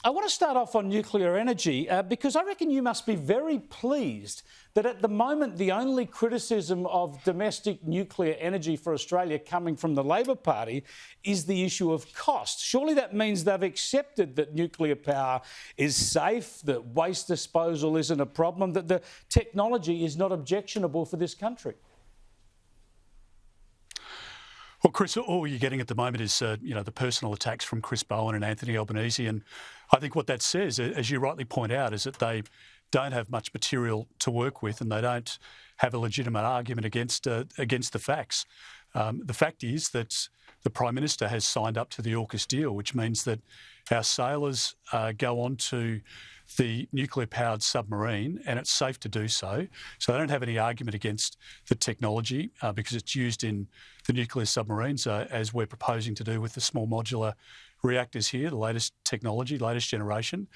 I want to start off on nuclear energy because I reckon you must be very pleased that at the moment the only criticism of domestic nuclear energy for Australia coming from the Labor Party is the issue of cost. Surely that means they've accepted that nuclear power is safe, that waste disposal isn't a problem, that the technology is not objectionable for this country. Well, Chris, all you're getting at the moment is, the personal attacks from Chris Bowen and Anthony Albanese. And I think what that says, as you rightly point out, is that they don't have much material to work with and they don't have a legitimate argument against the facts. The fact is that the Prime Minister has signed up to the AUKUS deal, which means that our sailors go on to the nuclear-powered submarine, and it's safe to do so. So they don't have any argument against the technology because it's used in the nuclear submarines, as we're proposing to do with the small modular reactors here, the latest technology, latest generation.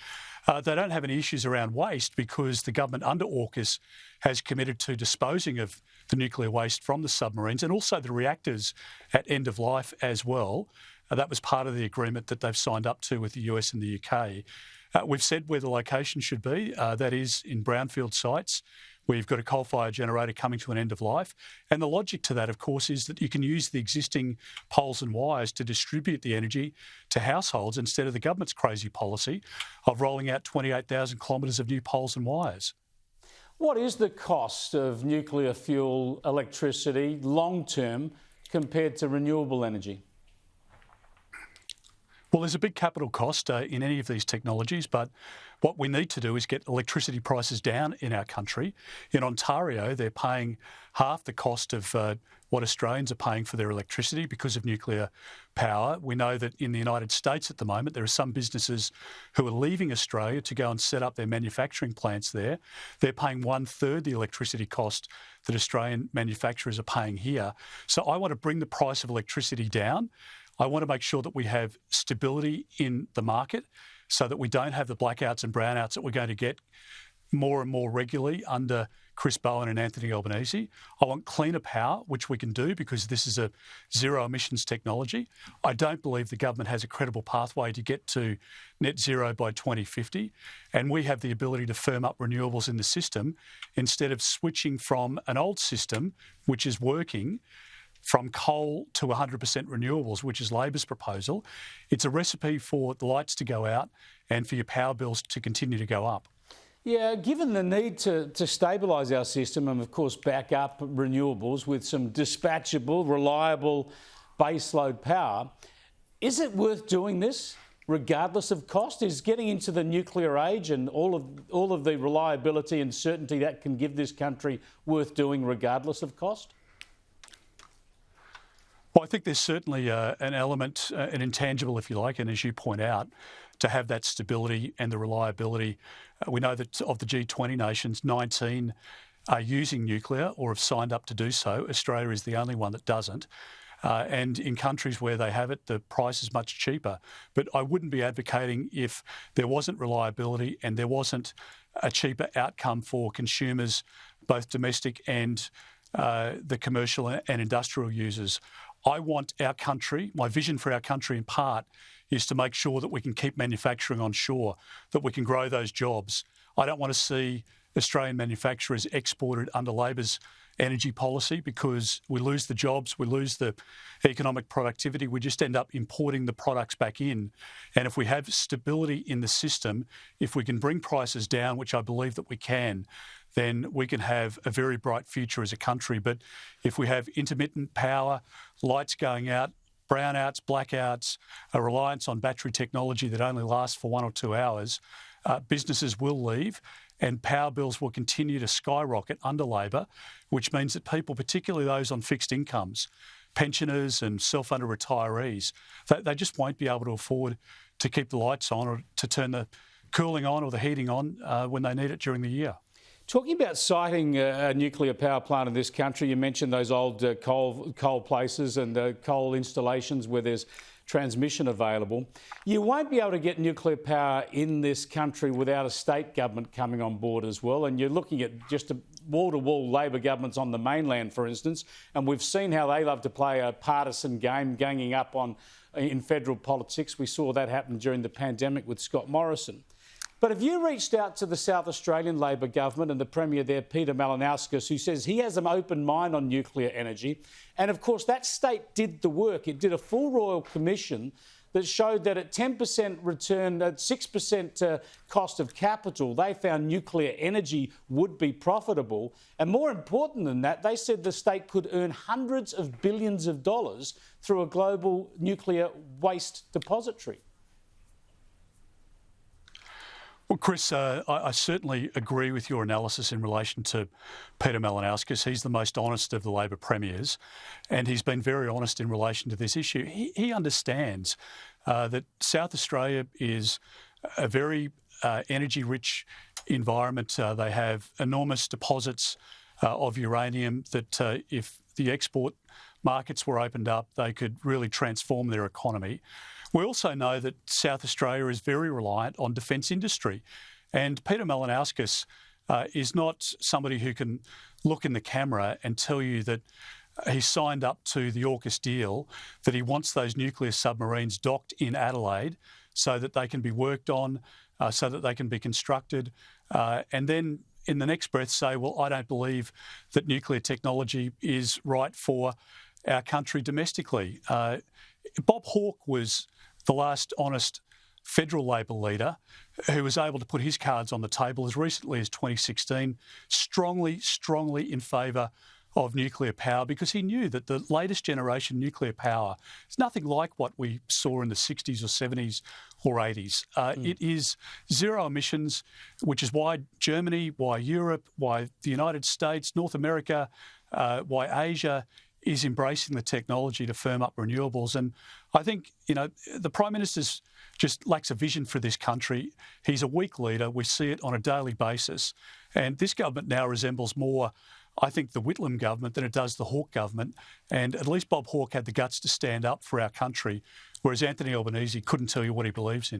They don't have any issues around waste because the government under AUKUS has committed to disposing of the nuclear waste from the submarines and also the reactors at end of life as well. That was part of the agreement that they've signed up to with the US and the UK. We've said where the location should be, that is in brownfield sites where you've got a coal-fired generator coming to an end of life. And the logic to that, of course, is that you can use the existing poles and wires to distribute the energy to households instead of the government's crazy policy of rolling out 28,000 kilometres of new poles and wires. What is the cost of nuclear fuel electricity long-term compared to renewable energy? Well, there's a big capital cost in any of these technologies, but what we need to do is get electricity prices down in our country. In Ontario, they're paying half the cost of what Australians are paying for their electricity because of nuclear power. We know that in the United States at the moment, there are some businesses who are leaving Australia to go and set up their manufacturing plants there. They're paying 1/3 the electricity cost that Australian manufacturers are paying here. So I want to bring the price of electricity down. I want to make sure that we have stability in the market so that we don't have the blackouts and brownouts that we're going to get more and more regularly under Chris Bowen and Anthony Albanese. I want cleaner power, which we can do because this is a zero emissions technology. I don't believe the government has a credible pathway to get to net zero by 2050. And we have the ability to firm up renewables in the system instead of switching from an old system, which is working, from coal to 100% renewables, which is Labor's proposal. It's a recipe for the lights to go out and for your power bills to continue to go up. Yeah, given the need to stabilise our system and, of course, back up renewables with some dispatchable, reliable baseload power, is it worth doing this regardless of cost? Is getting into the nuclear age and all of the reliability and certainty that can give this country worth doing regardless of cost? Well, I think there's certainly an element, an intangible, if you like, and as you point out, to have that stability and the reliability. We know that of the G20 nations, 19 are using nuclear or have signed up to do so. Australia is the only one that doesn't. And in countries where they have it, the price is much cheaper. But I wouldn't be advocating if there wasn't reliability and there wasn't a cheaper outcome for consumers, both domestic and the commercial and industrial users. I want our country, my vision for our country in part, is to make sure that we can keep manufacturing onshore, that we can grow those jobs. I don't want to see Australian manufacturers exported under Labor's energy policy because we lose the jobs, we lose the economic productivity, we just end up importing the products back in. And if we have stability in the system, if we can bring prices down, which I believe that we can, then we can have a very bright future as a country. But if we have intermittent power, lights going out, brownouts, blackouts, a reliance on battery technology that only lasts for 1 or 2 hours, businesses will leave and power bills will continue to skyrocket under Labor, which means that people, particularly those on fixed incomes, pensioners and self-funded retirees, they just won't be able to afford to keep the lights on or to turn the cooling on or the heating on when they need it during the year. Talking about siting a nuclear power plant in this country, you mentioned those old coal places and coal installations where there's transmission available. You won't be able to get nuclear power in this country without a state government coming on board as well. And you're looking at just wall-to-wall Labor governments on the mainland, for instance, and we've seen how they love to play a partisan game, ganging up in federal politics. We saw that happen during the pandemic with Scott Morrison. But have you reached out to the South Australian Labor government and the Premier there, Peter Malinauskas, who says he has an open mind on nuclear energy? And of course, that state did the work. It did a full royal commission that showed that at 10% return, at 6% cost of capital, they found nuclear energy would be profitable. And more important than that, they said the state could earn hundreds of billions of dollars through a global nuclear waste depository. Well, Chris, I certainly agree with your analysis in relation to Peter Malinauskas. He's the most honest of the Labor premiers, and he's been very honest in relation to this issue. He understands that South Australia is a very energy-rich environment. They have enormous deposits of uranium that if the export markets were opened up, they could really transform their economy. We also know that South Australia is very reliant on defence industry. And Peter Malinauskas is not somebody who can look in the camera and tell you that he signed up to the AUKUS deal, that he wants those nuclear submarines docked in Adelaide so that they can be worked on, so that they can be constructed, and then in the next breath say, well, I don't believe that nuclear technology is right for our country domestically. Bob Hawke was the last honest federal Labor leader who was able to put his cards on the table as recently as 2016, strongly in favour of nuclear power, because he knew that the latest generation nuclear power is nothing like what we saw in the 60s or 70s or 80s. It is zero emissions, which is why Germany, why Europe, why the United States, North America, why Asia is embracing the technology to firm up renewables. And I think, the Prime Minister's just lacks a vision for this country. He's a weak leader. We see it on a daily basis. And this government now resembles more, I think, the Whitlam government than it does the Hawke government. And at least Bob Hawke had the guts to stand up for our country, whereas Anthony Albanese couldn't tell you what he believes in.